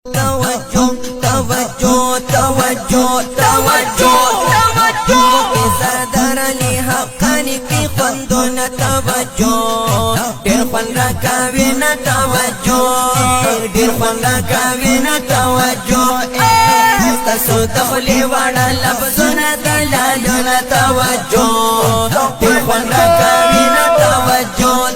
توجه توجه توجه توجه توجه بصدر لي حقاني في خندنا توجه دير خندنا كابينا توجه دير خندنا كابينا توجه تسو دخلي وعلى لفظنا دلالنا توجه دير خندنا كابينا توجه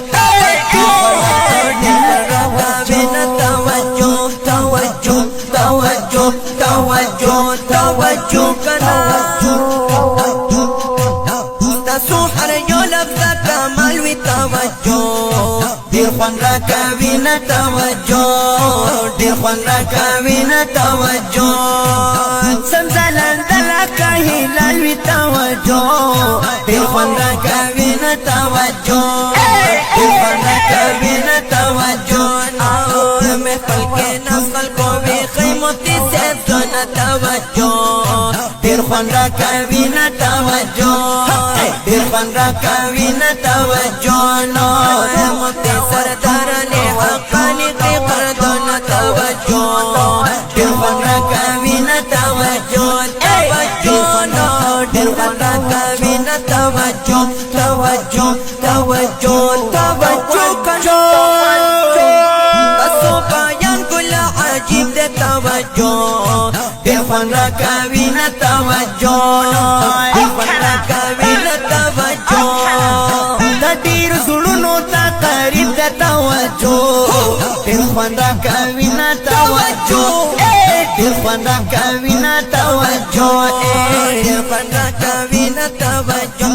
توجه توجه تسوحر يولب ذا كمال وتوجه دير خوان راكابين توجه دير خوان راكابين توجه سمزلان دلك هلال وتوجه دير خوان راكابين توجه دير خوان راكابين توجه مفلك نفل کو بخيمتي سيبتنا توجه دير خوان راكابين توجه دير خوان راكابين توجه نورمتي سردار لحقاني في قردنا توجه دير خوان راكابين توجه توجه دير خوان راكابين توجه توجه توجه توجه عجيب ده توجه دير خوان راكابين توجه دير خوان راكابين توجه تدير زلونو تقريب ده توجه دير خوان راكابين توجه دير خوان راكابين توجه دير خوان راكابين توجه